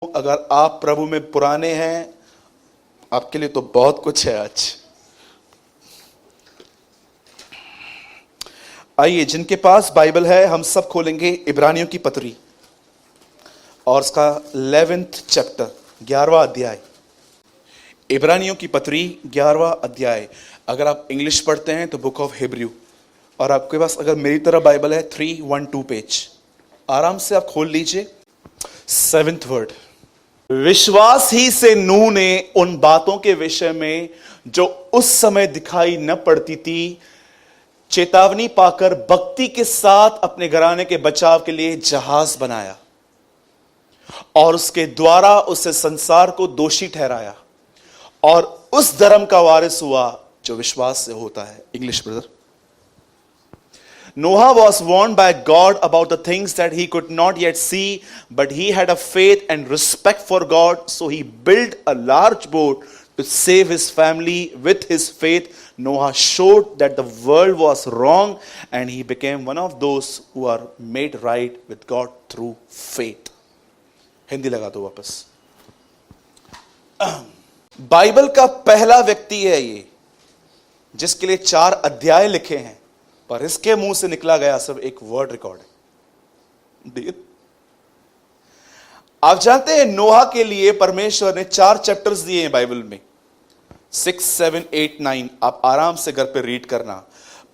अगर आप प्रभु में पुराने हैं, आपके लिए तो बहुत कुछ है आज। आइए, जिनके पास बाइबल है हम सब खोलेंगे इब्रानियों की पत्री और उसका 11th चैप्टर, 11वां अध्याय। इब्रानियों की पत्री 11वां अध्याय। अगर आप इंग्लिश पढ़ते हैं तो बुक ऑफ हिब्रू, और आपके पास अगर मेरी तरह बाइबल है 312 पेज, आराम से आप खोल लीजिए। 7th word. विश्वास ही से नूह ने उन बातों के विषय में जो उस समय दिखाई न पड़ती थी, चेतावनी पाकर भक्ति के साथ अपने घराने के बचाव के लिए जहाज बनाया और उसके द्वारा उसे संसार को दोषी ठहराया और उस धर्म का वारिस हुआ जो विश्वास से होता है। English brother. Noah was warned by God about the things that he could not yet see, but he had a faith and respect for God, so he built a large boat to save his family. With his faith, Noah showed that the world was wrong, and he became one of those who are made right with God through faith. Hindi लगा दो वापस। Bible का पहला व्यक्ति है ये जिसके लिए 4 अध्याय लिखे हैं, पर इसके मुंह से निकला गया सब एक वर्ड रिकॉर्ड है। आप जानते हैं नोहा के लिए परमेश्वर ने 4 चैप्टर्स दिए हैं बाइबल में, 6, 7, 8, 9। आप आराम से घर पे रीड करना।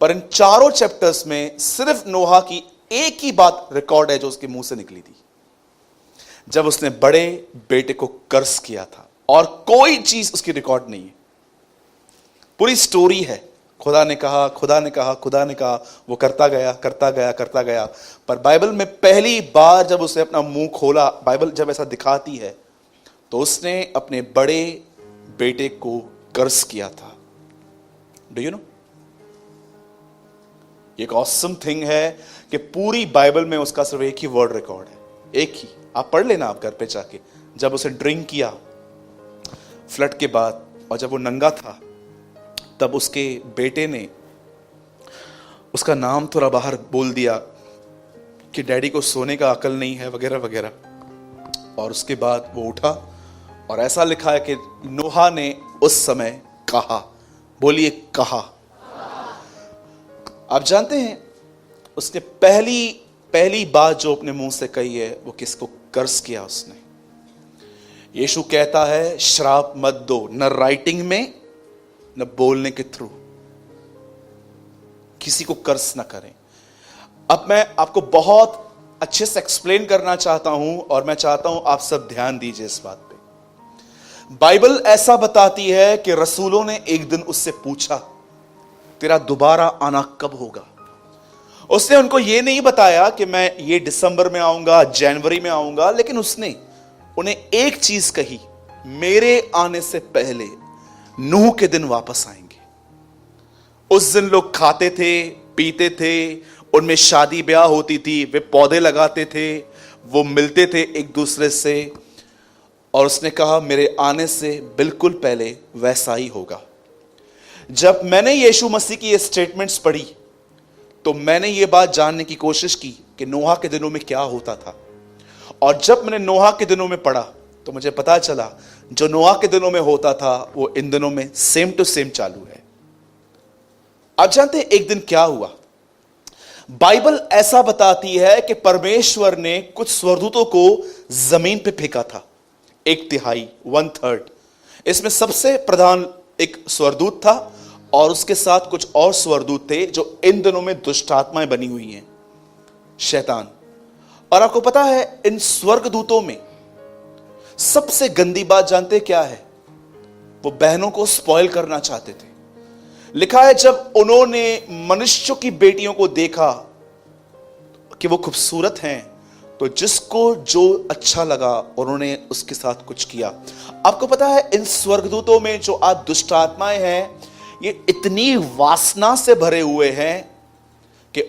पर इन चारों चैप्टर्स में सिर्फ नोहा की एक ही बात रिकॉर्ड है जो उसके मुंह से निकली थी, जब उसने बड़े बेटे को कर्ज किया था, और कोई चीज उसकी रिकॉर्ड नहीं है। पूरी स्टोरी है। खुदा ने कहा, खुदा ने कहा, खुदा ने कहा, वो करता गया, करता गया, करता गया। पर बाइबल में पहली बार जब उसने अपना मुंह खोला, बाइबल जब ऐसा दिखाती है, तो उसने अपने बड़े बेटे को कर्ज किया था। Do you know? एक ऑसम थिंग है कि पूरी बाइबल में उसका सिर्फ एक ही वर्ड रिकॉर्ड है, एक ही। आप पढ़ लेना आप घर पे जाके। जब उसे ड्रिंक किया फ्लड के बाद, और जब वो नंगा था, तब उसके बेटे ने उसका नाम थोड़ा बाहर बोल दिया कि डैडी को सोने का अकल नहीं है, वगैरह वगैरह। और उसके बाद वो उठा, और ऐसा लिखा है कि नोहा ने उस समय कहा। बोलिए, कहा। आप जानते हैं उसने पहली बात जो अपने मुंह से कही है, वो किसको कर्ज किया उसने। यीशु कहता है श्राप मत दो, न राइटिंग में न बोलने के थ्रू। किसी को कर्ज ना करें। अब मैं आपको बहुत अच्छे से एक्सप्लेन करना चाहता हूं, और मैं चाहता हूं आप सब ध्यान दीजिए इस बात पे। बाइबल ऐसा बताती है कि रसूलों ने एक दिन उससे पूछा, तेरा दोबारा आना कब होगा? उसने उनको यह नहीं बताया कि मैं ये दिसंबर में आऊंगा, जनवरी में आऊंगा, लेकिन उसने उन्हें एक चीज कही, मेरे आने से पहले नूह के दिन वापस आएंगे। उस दिन लोग खाते थे, पीते थे, उनमें शादी ब्याह होती थी, वे पौधे लगाते थे, वो मिलते थे एक दूसरे से। और उसने कहा मेरे आने से बिल्कुल पहले वैसा ही होगा। जब मैंने यीशु मसीह की ये स्टेटमेंट्स पढ़ी, तो मैंने ये बात जानने की कोशिश की कि नोहा के दिनों में क्या होता था। और जब मैंने नोहा के दिनों में पढ़ा, तो मुझे पता चला जो नोहा के दिनों में होता था वो इन दिनों में सेम टू सेम चालू है। आप जानते हैं एक दिन क्या हुआ? बाइबल ऐसा बताती है कि परमेश्वर ने कुछ स्वर्गदूतों को जमीन पे फेंका था, 1/3, 1/3। इसमें सबसे प्रधान एक स्वर्गदूत था, और उसके साथ कुछ और स्वर्गदूत थे जो इन दिनों में दुष्ट आत्माएं बनी हुई हैं, शैतान। और आपको पता है इन स्वर्गदूतों में सबसे गंदी बात जानते क्या है? वो बहनों को स्पॉइल करना चाहते थे। लिखा है जब उन्होंने मनुष्यों की बेटियों को देखा कि वो खूबसूरत हैं, तो जिसको जो अच्छा लगा उन्होंने उसके साथ कुछ किया। आपको पता है इन स्वर्गदूतों में जो आज दुष्ट आत्माएं हैं, ये इतनी वासना से भरे हुए हैं कि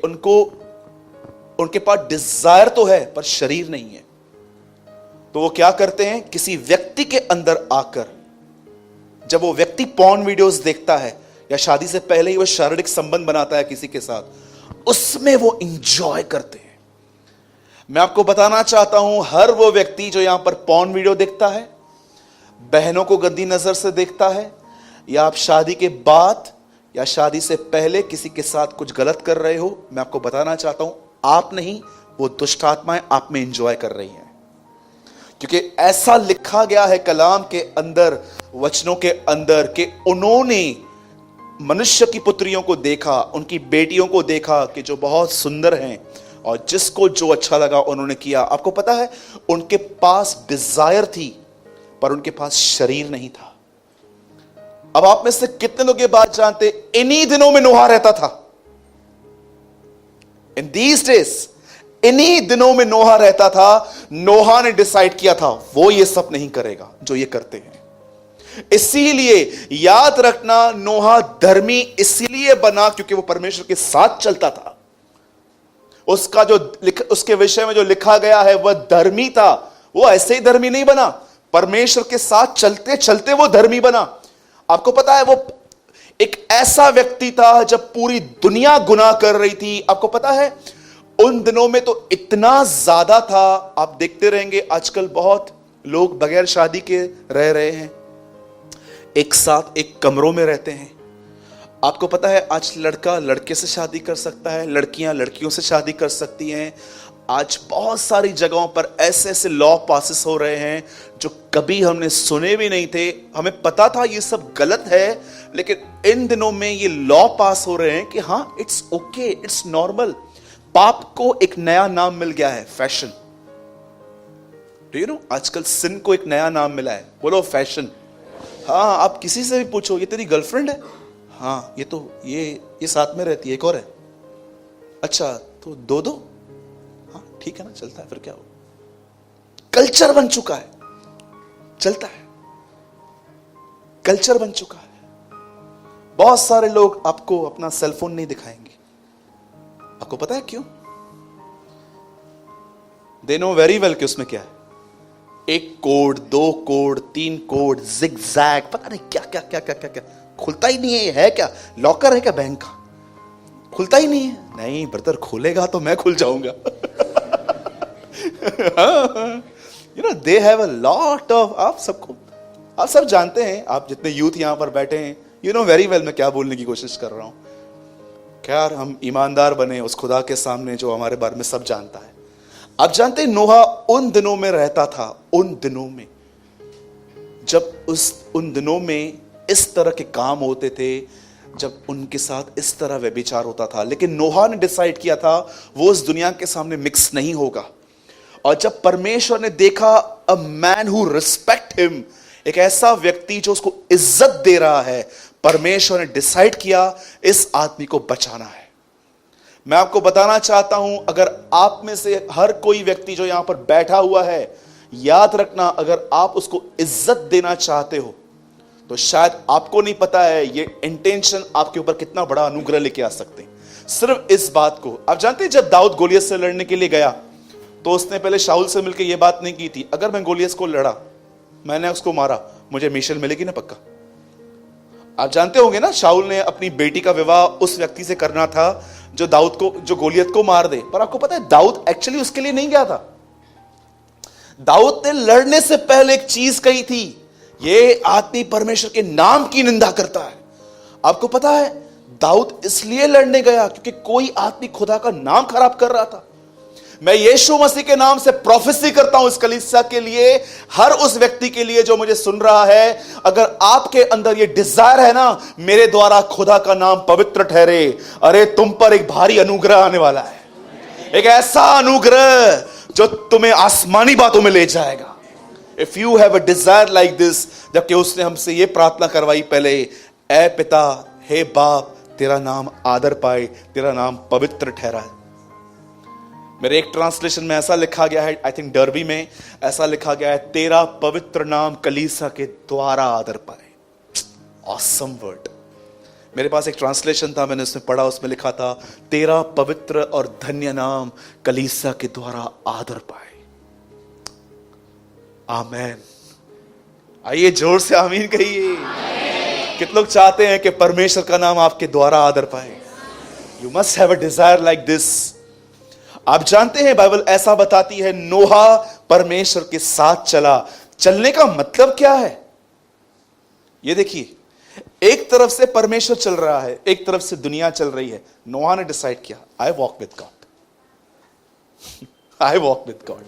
उनके पास डिजायर तो है पर शरीर नहीं है। तो वो क्या करते हैं, किसी व्यक्ति के अंदर आकर, जब वो व्यक्ति पॉर्न वीडियोस देखता है या शादी से पहले ही वो शारीरिक संबंध बनाता है किसी के साथ, उसमें वो इंजॉय करते हैं। मैं आपको बताना चाहता हूं, हर वो व्यक्ति जो यहां पर पॉर्न वीडियो देखता है, बहनों को गंदी नजर से देखता है, या आप शादी के बाद या शादी से पहले किसी के साथ कुछ गलत कर रहे हो, मैं आपको बताना चाहता हूं, आप नहीं, वो दुष्ट आत्माएं आप में एंजॉय कर रही हैं। क्योंकि ऐसा लिखा गया है कलाम के अंदर, वचनों के अंदर, कि उन्होंने मनुष्य की पुत्रियों को देखा, उनकी बेटियों को देखा कि जो बहुत सुंदर हैं, और जिसको जो अच्छा लगा उन्होंने किया। आपको पता है, उनके पास डिजायर थी पर उनके पास शरीर नहीं था। अब आप में से कितने लोग ये बात जानते, इन्हीं दिनों में नोहा रहता था। इन दीज डेज, इन्हीं दिनों में नोहा रहता था। नोहा ने डिसाइड किया था वो ये सब नहीं करेगा जो ये करते हैं। इसीलिए याद रखना, नोहा धर्मी इसीलिए बना क्योंकि वो परमेश्वर के साथ चलता था। उसका जो उसके विषय में जो लिखा गया है वह धर्मी था। वो ऐसे ही धर्मी नहीं बना, परमेश्वर के साथ चलते चलते वो धर्मी बना। आपको पता है, वो एक ऐसा व्यक्ति था जब पूरी दुनिया गुनाह कर रही थी। आपको पता है, उन दिनों में तो इतना ज्यादा था, आप देखते रहेंगे आजकल बहुत लोग बगैर शादी के रह रहे हैं, एक साथ एक कमरों में रहते हैं। आपको पता है, आज लड़का लड़के से शादी कर सकता है, लड़कियां लड़कियों से शादी कर सकती हैं। आज बहुत सारी जगहों पर ऐसे ऐसे लॉ पासिस हो रहे हैं जो कभी हमने सुने भी नहीं थे। हमें पता था ये सब गलत है, लेकिन इन दिनों में ये लॉ पास हो रहे हैं कि हाँ, इट्स ओके, इट्स नॉर्मल। पाप को एक नया नाम मिल गया है, फैशन। डू यू नो, आजकल सिन को एक नया नाम मिला है, बोलो फैशन। हाँ, आप किसी से भी पूछो, ये तेरी गर्लफ्रेंड है? हाँ, ये तो ये साथ में रहती है, एक और है। अच्छा, तो दो दो? हाँ ठीक है ना, चलता है, फिर क्या हो। कल्चर बन चुका है, चलता है, कल्चर बन चुका है। बहुत सारे लोग आपको अपना सेलफोन नहीं दिखाएंगे। आपको पता है क्यों? दे नो वेरी वेल कि उसमें क्या है। 1 कोड, 2 कोड, 3 कोड, जिगजैग, पता नहीं क्या क्या क्या क्या क्या क्या, खुलता ही नहीं है क्या? लॉकर है क्या बैंक का? खुलता ही नहीं है। नहीं ब्रदर, खुलेगा तो मैं खुल जाऊंगा। You know, they have a lot of, आप सब जानते हैं, आप जितने यूथ यहां पर बैठे हैं, यू नो वेरी वेल मैं क्या बोलने की कोशिश कर रहा हूं। खैर, हम ईमानदार बने उस खुदा के सामने जो हमारे बारे में सब जानता है। आप जानते हैं, नोहा उन दिनों में रहता था, उन दिनों में जब उन दिनों में इस तरह के काम होते थे, जब उनके साथ इस तरह व्यभिचार होता था। लेकिन नोहा ने डिसाइड किया था वो इस दुनिया के सामने मिक्स नहीं होगा। और जब परमेश्वर ने देखा a man who respect him, एक ऐसा व्यक्ति जो उसको इज्जत दे रहा है, परमेश्वर ने डिसाइड किया इस आदमी को बचाना है। मैं आपको बताना चाहता हूं, अगर आप में से हर कोई व्यक्ति जो यहां पर बैठा हुआ है, याद रखना, अगर आप उसको इज्जत देना चाहते हो तो शायद आपको नहीं पता है ये इंटेंशन आपके ऊपर कितना बड़ा अनुग्रह लेके आ सकते हैं। सिर्फ इस बात को आप जानते हैं, जब दाऊद गोलियत से लड़ने के लिए गया तो उसने पहले शाऊल से मिलकर यह बात नहीं की थी, अगर मैं गोलियत को लड़ा, मैंने उसको मारा, मुझे मीशल मिलेगी ना पक्का। आप जानते होंगे ना, शाऊल ने अपनी बेटी का विवाह उस व्यक्ति से करना था जो गोलियत को मार दे। पर आपको पता है, दाऊद एक्चुअली उसके लिए नहीं गया था। दाऊद ने लड़ने से पहले एक चीज कही थी, ये आदमी परमेश्वर के नाम की निंदा करता है। आपको पता है, दाऊद इसलिए लड़ने गया क्योंकि कोई आदमी खुदा का नाम खराब कर रहा था। मैं यीशु मसीह के नाम से प्रोफेसी करता हूं इस कलीसिया के लिए, हर उस व्यक्ति के लिए जो मुझे सुन रहा है, अगर आपके अंदर ये डिजायर है ना, मेरे द्वारा खुदा का नाम पवित्र ठहरे, अरे तुम पर एक भारी अनुग्रह आने वाला है। एक ऐसा अनुग्रह जो तुम्हें आसमानी बातों में ले जाएगा। If you have a desire like this, जबकि उसने हमसे यह प्रार्थना करवाई पहले, ए पिता, हे बाप, तेरा नाम आदर पाए, तेरा नाम पवित्र ठहरा है। मेरे एक ट्रांसलेशन में ऐसा लिखा गया है, आई थिंक डर्बी में ऐसा लिखा गया है, तेरा पवित्र नाम कलीसिया के द्वारा आदर पाए। Awesome word. मेरे पास एक ट्रांसलेशन था, मैंने उसमें पढ़ा, उसमें लिखा था, तेरा पवित्र और धन्य नाम कलीसिया के द्वारा आदर पाए। आमेन। आइए जोर से आमीन कहिए। कितने लोग चाहते हैं कि परमेश्वर का नाम आपके द्वारा आदर पाए? You must have a desire like this. आप जानते हैं बाइबल ऐसा बताती है, नोहा परमेश्वर के साथ चला। चलने का मतलब क्या है? ये देखिए, एक तरफ से परमेश्वर चल रहा है, एक तरफ से दुनिया चल रही है। नोहा ने डिसाइड किया, I walk with God, I walk with God.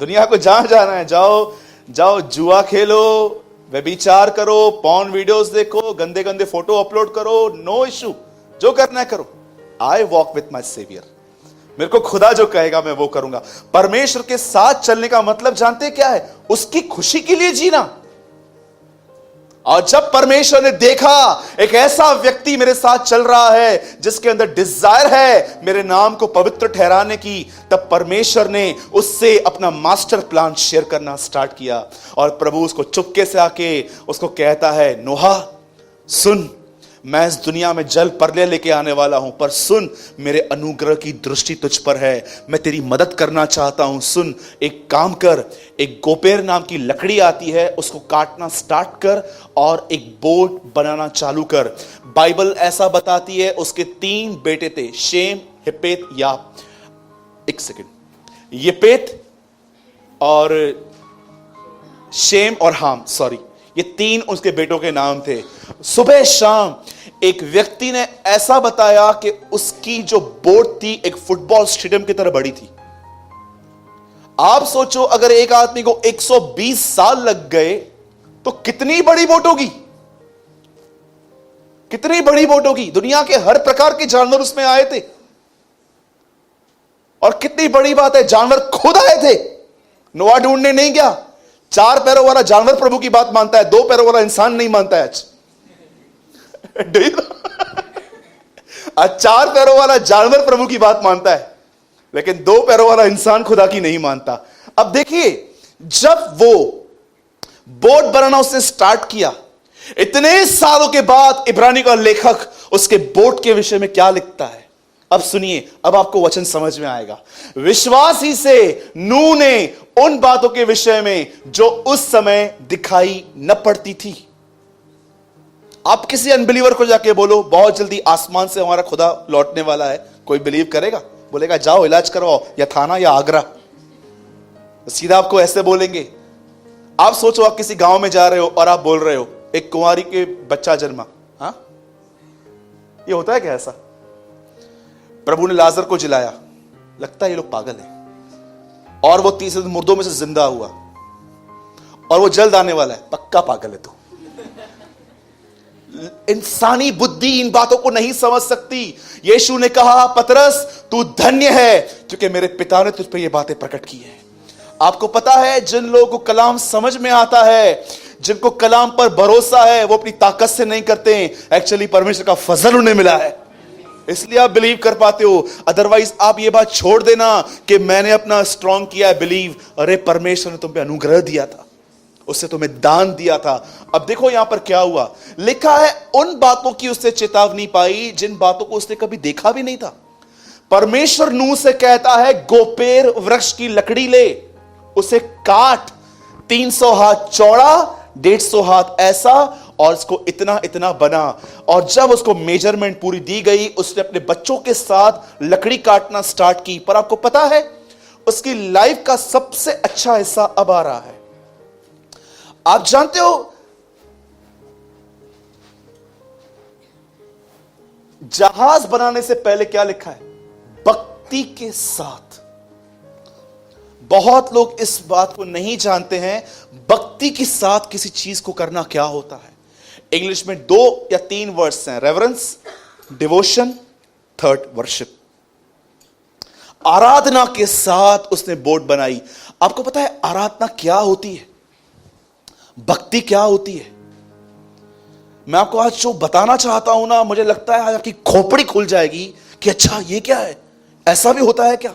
दुनिया को जहां जाना है जाओ, जाओ जुआ खेलो, व्यभिचार करो, पॉर्न वीडियोस देखो, गंदे गंदे फोटो अपलोड करो, नो इशू, जो करना है करो। I walk with my saviour, मेरे को खुदा जो कहेगा मैं वो करूंगा। परमेश्वर के साथ चलने का मतलब जानते क्या है? उसकी खुशी के लिए जीना। और जब परमेश्वर ने देखा एक ऐसा व्यक्ति मेरे साथ चल रहा है जिसके अंदर डिजायर है मेरे नाम को पवित्र ठहराने की, तब परमेश्वर ने उससे अपना मास्टर प्लान शेयर करना स्टार्ट किया। और प्रभु उसको चुपके से आके उसको कहता है, नोहा सुन, मैं इस दुनिया में जल प्रलय लेके आने वाला हूं, पर सुन, मेरे अनुग्रह की दृष्टि तुझ पर है, मैं तेरी मदद करना चाहता हूं। सुन, एक काम कर, एक गोपेर नाम की लकड़ी आती है, उसको काटना स्टार्ट कर और एक बोट बनाना चालू कर। बाइबल ऐसा बताती है उसके 3 बेटे थे, शेम, हिपेत, याप। एक सेकेंड, येपेत और शेम और हाम, सॉरी, ये 3 उसके बेटों के नाम थे। सुबह शाम एक व्यक्ति ने ऐसा बताया कि उसकी जो बोट थी एक फुटबॉल स्टेडियम की तरह बड़ी थी। आप सोचो, अगर एक आदमी को 120 साल लग गए तो कितनी बड़ी बोट होगी, कितनी बड़ी बोट होगी। दुनिया के हर प्रकार के जानवर उसमें आए थे। और कितनी बड़ी बात है, जानवर खुद आए थे, नोआ ढूंढने नहीं गया। 4 पैरों वाला जानवर प्रभु की बात मानता है, 2 पैरों वाला इंसान नहीं मानता है आज। आज 4 पैरों वाला जानवर प्रभु की बात मानता है, लेकिन 2 पैरों वाला इंसान खुदा की नहीं मानता। अब देखिए, जब वो बोट बनाना उसने स्टार्ट किया, इतने सालों के बाद इब्रानी का लेखक उसके बोट के विषय में क्या लिखता है, अब सुनिए, अब आपको वचन समझ में आएगा। विश्वास ही से नूह ने उन बातों के विषय में जो उस समय दिखाई न पड़ती थी। आप किसी अनबिलीवर को जाके बोलो, बहुत जल्दी आसमान से हमारा खुदा लौटने वाला है, कोई बिलीव करेगा? बोलेगा जाओ इलाज करवाओ, या थाना या आगरा। सीधा आपको ऐसे बोलेंगे। आप सोचो, आप किसी गांव में जा रहे हो और आप बोल रहे हो एक कुंवारी के बच्चा जन्मा। हाँ, ये होता है क्या ऐसा? प्रभु ने लाजर को जिलाया, लगता है ये लोग पागल हैं, और वो 30 दिन मुर्दों में से जिंदा हुआ, और वो जल्द आने वाला है, पक्का पागल है तू। इंसानी बुद्धि इन बातों को नहीं समझ सकती। यीशु ने कहा, पतरस तू धन्य है क्योंकि मेरे पिता ने तुझ पे ये बातें प्रकट की हैं। आपको पता है, जिन लोगों को कलाम समझ में आता है, जिनको कलाम पर भरोसा है, वो अपनी ताकत से नहीं करते, एक्चुअली परमेश्वर का फजल उन्हें मिला है, इसलिए आप बिलीव कर पाते हो। अदरवाइज आप ये बात छोड़ देना कि मैंने अपना स्ट्रॉन्ग किया है बिलीव। अरे परमेश्वर ने तुम पे अनुग्रह दिया था, उससे तुम्हें दान दिया था। अब देखो यहां पर क्या हुआ, लिखा है उन बातों की उससे चेतावनी पाई जिन बातों को उसने कभी देखा भी नहीं था। परमेश्वर नूह से कहता है, गोपेर वृक्ष की लकड़ी ले, उसे काट, 300 हाथ चौड़ा, 150 हाथ ऐसा, और उसको इतना इतना बना। और जब उसको मेजरमेंट पूरी दी गई, उसने अपने बच्चों के साथ लकड़ी काटना स्टार्ट की। पर आपको पता है, उसकी लाइफ का सबसे अच्छा हिस्सा अब आ रहा है। आप जानते हो, जहाज बनाने से पहले क्या लिखा है? भक्ति के साथ। बहुत लोग इस बात को नहीं जानते हैं, भक्ति के साथ किसी चीज को करना क्या होता है। इंग्लिश में 2 या 3 वर्ड्स हैं, रेवरेंस, डिवोशन, थर्ड वर्शिप। आराधना के साथ उसने बोट बनाई। आपको पता है आराधना क्या होती है, भक्ति क्या होती है? मैं आपको आज जो बताना चाहता हूं ना, मुझे लगता है आज आपकी खोपड़ी खुल जाएगी कि अच्छा ये क्या है, ऐसा भी होता है क्या?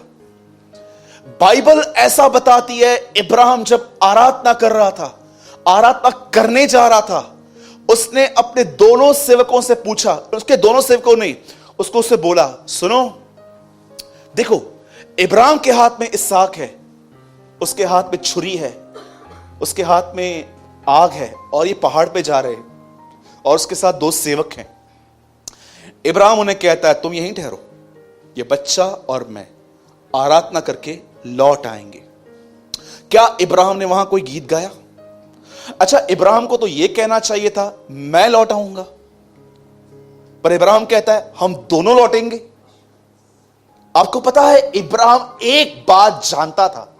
बाइबल ऐसा बताती है, इब्राहिम जब आराधना कर रहा था, आराधना करने जा रहा था, उसने अपने दोनों सेवकों से पूछा, उसके दोनों सेवकों ने उसको उससे बोला, सुनो देखो, इब्राहिम के हाथ में इसहाक है, उसके हाथ में छुरी है, उसके हाथ में आग है, और ये पहाड़ पे जा रहे हैं, और उसके साथ 2 सेवक हैं। इब्राहिम उन्हें कहता है, तुम यहीं ठहरो, ये बच्चा और मैं, आराधना करके लौट आएंगे। क्या इब्राहिम ने वहां कोई गीत गाया? अच्छा, इब्राहिम को तो यह कहना चाहिए था मैं लौट आऊंगा, पर इब्राहिम कहता है हम दोनों लौटेंगे। आपको पता है, इब्राहिम एक बात जानता था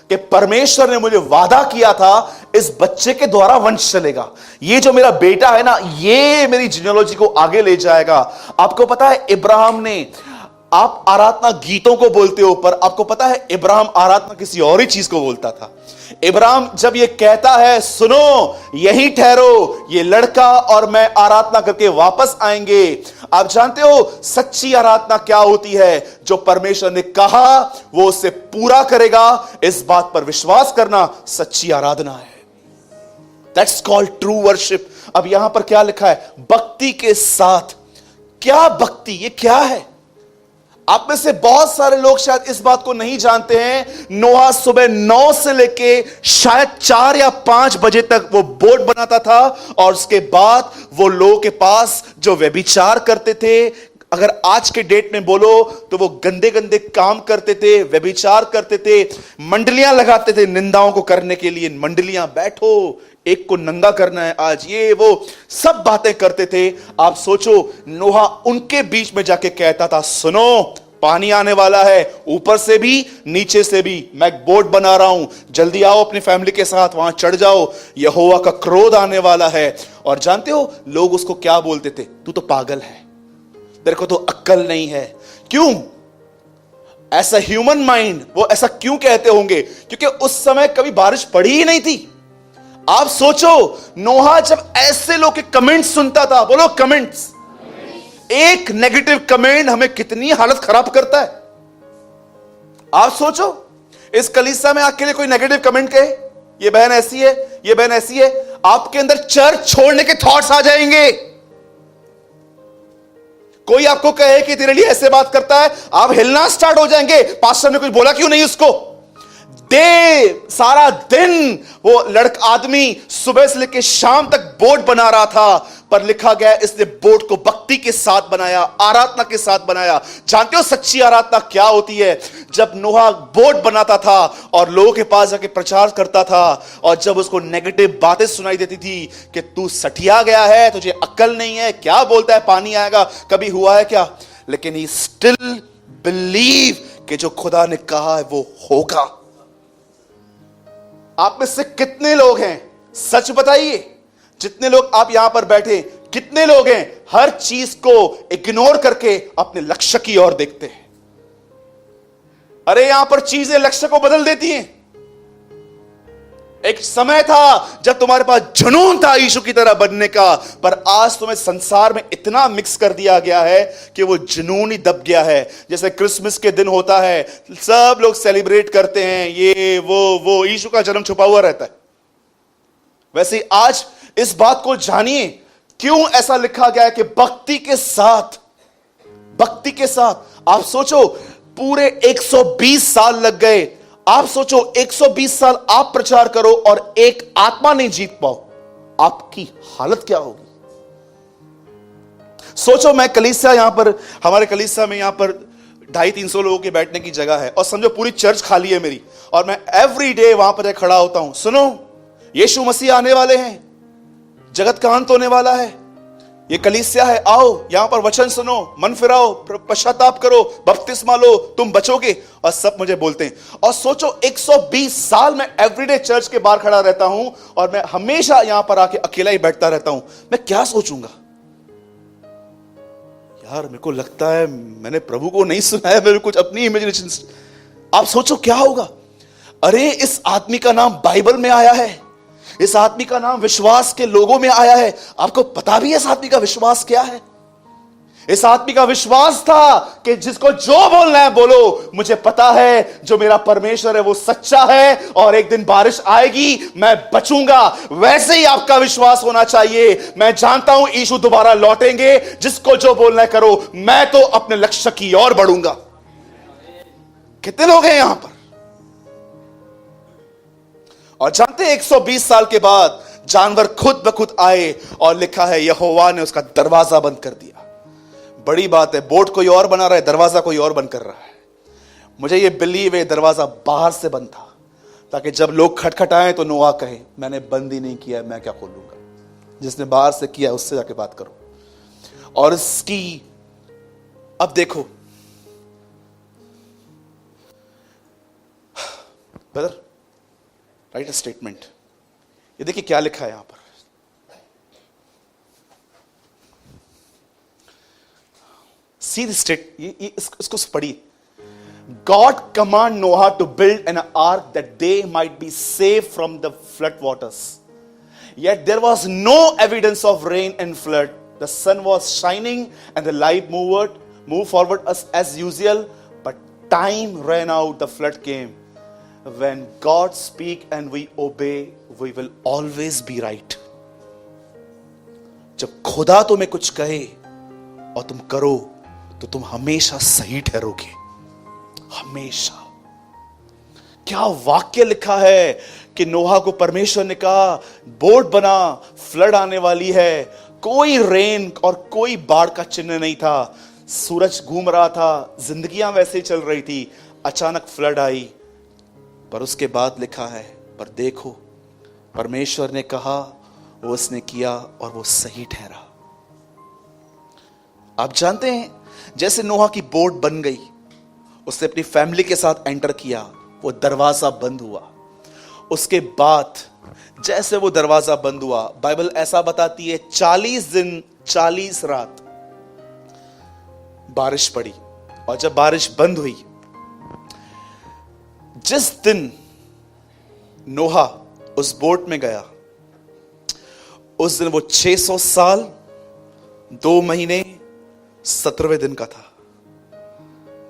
कि परमेश्वर ने मुझे वादा किया था इस बच्चे के द्वारा वंश चलेगा। ये जो मेरा बेटा है ना, ये मेरी जीनियोलॉजी को आगे ले जाएगा। आपको पता है, इब्राहिम ने, आप आराधना गीतों को बोलते हो, पर आपको पता है इब्राहिम आराधना किसी और ही चीज को बोलता था। इब्राहिम जब ये कहता है सुनो यहीं ठहरो, ये लड़का और मैं आराधना करके वापस आएंगे। आप जानते हो सच्ची आराधना क्या होती है? जो परमेश्वर ने कहा वो उससे पूरा करेगा, इस बात पर विश्वास करना सच्ची आराधना है। That's called true worship. अब यहां पर क्या लिखा है? भक्ति के साथ। क्या भक्ति? ये क्या है? आप में से बहुत सारे लोग शायद इस बात को नहीं जानते हैं। नोहा सुबह 9 से लेके शायद 4 या 5 बजे तक वो बोट बनाता था, और उसके बाद वो लोगों के पास जो व्यभिचार करते थे, अगर आज के डेट में बोलो तो वो गंदे गंदे काम करते थे, व्यभिचार करते थे, मंडलियां लगाते थे निंदाओं को करने के लिए। मंडलियां, बैठो, एक को नंगा करना है आज, ये वो सब बातें करते थे। आप सोचो, नोहा उनके बीच में जाके कहता था सुनो पानी आने वाला है, ऊपर से भी नीचे से भी, मैं एक बोट बना रहा हूं, जल्दी आओ अपनी फैमिली के साथ वहां चढ़ जाओ, यहोवा का क्रोध आने वाला है। और जानते हो लोग उसको क्या बोलते थे? तू तो पागल है, तेरे को तो अक्ल नहीं है। क्यों? ऐसा ह्यूमन माइंड, वो ऐसा क्यों कहते होंगे? क्योंकि उस समय कभी बारिश पड़ी ही नहीं थी। आप सोचो, नोहा जब ऐसे लोग के कमेंट्स सुनता था, बोलो कमेंट्स, एक नेगेटिव कमेंट हमें कितनी हालत खराब करता है। आप सोचो, इस कलीसिया में आपके लिए कोई नेगेटिव कमेंट कहे, ये बहन ऐसी है, ये बहन ऐसी है, आपके अंदर चर्च छोड़ने के थॉट्स आ जाएंगे। कोई आपको कहे कि तेरे लिए ऐसे बात करता है, आप हिलना स्टार्ट हो जाएंगे। पास्टर ने कुछ बोला क्यों नहीं उसको? सारा दिन वो लड़का आदमी सुबह से लेकर शाम तक बोट बना रहा था, पर लिखा गया इसने बोट को भक्ति के साथ बनाया, आराधना के साथ बनाया। जानते हो सच्ची आराधना क्या होती है? जब नोहा बोट बनाता था और लोगों के पास जाके प्रचार करता था, और जब उसको नेगेटिव बातें सुनाई देती थी कि तू सठिया गया है, तुझे अक्ल नहीं है, क्या बोलता है पानी आएगा, कभी हुआ है क्या? लेकिन ही स्टिल बिलीव कि जो खुदा ने कहा है वो होगा। आप में से कितने लोग हैं, सच बताइए, जितने लोग आप यहां पर बैठे, कितने लोग हैं हर चीज को इग्नोर करके अपने लक्ष्य की ओर देखते हैं? अरे यहां पर चीजें लक्ष्य को बदल देती हैं। एक समय था जब तुम्हारे पास जुनून था यीशु की तरह बनने का, पर आज तुम्हें संसार में इतना मिक्स कर दिया गया है कि वो जुनून ही दब गया है। जैसे क्रिसमस के दिन होता है, सब लोग सेलिब्रेट करते हैं, ये वो यीशु का जन्म छुपा हुआ रहता है। वैसे ही आज इस बात को जानिए क्यों ऐसा लिखा गया है कि भक्ति के साथ, भक्ति के साथ। आप सोचो, पूरे 120 साल लग गए। आप सोचो 120 साल आप प्रचार करो और एक आत्मा नहीं जीत पाओ, आपकी हालत क्या होगी? सोचो, मैं कलीसिया, यहां पर हमारे कलीसिया में यहां पर 250-300 लोगों के बैठने की जगह है, और समझो पूरी चर्च खाली है मेरी, और मैं एवरी डे वहां पर खड़ा होता हूं। सुनो, यीशु मसीह आने वाले हैं, जगत का अंत होने वाला है, ये कलीसिया है, आओ यहां पर वचन सुनो, मन फिराओ, पश्चाताप करो, बपतिस्मा लो, तुम बचोगे, और सब मुझे बोलते हैं। और सोचो 120 साल मैं एवरीडे चर्च के बाहर खड़ा रहता हूं, और मैं हमेशा यहां पर आके अकेला ही बैठता रहता हूं। मैं क्या सोचूंगा? यार मेरे को लगता है मैंने प्रभु को नहीं सुना है, मेरे कुछ अपनी इमेजिनेशन। आप सोचो क्या होगा? अरे इस आदमी का नाम बाइबल में आया है, इस आदमी का नाम विश्वास के लोगों में आया है। आपको पता भी है इस आदमी का विश्वास क्या है? इस आदमी का विश्वास था कि जिसको जो बोलना है बोलो, मुझे पता है जो मेरा परमेश्वर है वो सच्चा है, और एक दिन बारिश आएगी, मैं बचूंगा। वैसे ही आपका विश्वास होना चाहिए। मैं जानता हूं यीशु दोबारा लौटेंगे, जिसको जो बोलना है करो, मैं तो अपने लक्ष्य की ओर बढ़ूंगा। कितने लोग हैं यहां पर? और जानते हैं 120 साल के बाद जानवर खुद ब खुद आए, और लिखा है यहोवा ने उसका दरवाजा बंद कर दिया। बड़ी बात है, बोट कोई और बना रहा है, दरवाजा कोई और बंद कर रहा है। मुझे ये बिलीव है दरवाजा बाहर से बंद था, ताकि जब लोग खटखटाएं तो नोआ कहे मैंने बंद ही नहीं किया, मैं क्या खोलूंगा। जिसने बाहर से किया उससे जाके बात करो। और इसकी अब देखो ब्रदर, राइट अ स्टेटमेंट। ये देखिए क्या लिखा है यहां पर, सी द स्टेट, इसको पढ़िए। God command Noah to build an ark that they might be safe from the flood waters. Yet there was no evidence of rain and flood. The sun was shining and the light moved forward as usual. But time ran out, the flood came. When God speak and we obey, we will always be right. जब खुदा तुम्हें कुछ कहे और तुम करो तो तुम हमेशा सही ठहरोगे, हमेशा। क्या वाक्य लिखा है कि नोहा को परमेश्वर ने कहा बोट बना, फ्लड आने वाली है। कोई रेन और कोई बाढ़ का चिन्ह नहीं था, सूरज घूम रहा था, जिंदगियां वैसे ही चल रही थी, अचानक फ्लड आई। पर उसके बाद लिखा है पर देखो परमेश्वर ने कहा, वो उसने किया और वो सही ठहरा। आप जानते हैं जैसे नोहा की बोट बन गई, उसने अपनी फैमिली के साथ एंटर किया, वो दरवाजा बंद हुआ। उसके बाद जैसे वो दरवाजा बंद हुआ, बाइबल ऐसा बताती है 40 दिन 40 रात बारिश पड़ी। और जब बारिश बंद हुई, जिस दिन नोहा उस बोट में गया, उस दिन वो 600 साल 2 महीने 17वें दिन का था।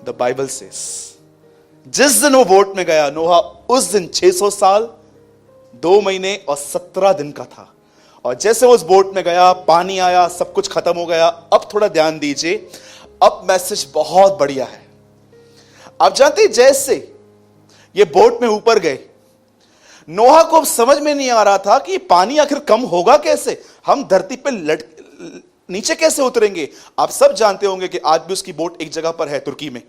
द बाइबल सेस जिस दिन वो बोट में गया नोहा, उस दिन 600 साल 2 महीने और 17 दिन का था। और जैसे वो उस बोट में गया, पानी आया, सब कुछ खत्म हो गया। अब थोड़ा ध्यान दीजिए, अब मैसेज बहुत बढ़िया है। आप जानते हैं जैसे ये बोट में ऊपर गए, नोहा को अब समझ में नहीं आ रहा था कि पानी आखिर कम होगा कैसे, हम धरती पे नीचे कैसे उतरेंगे। आप सब जानते होंगे कि आज भी उसकी बोट एक जगह पर है, तुर्की में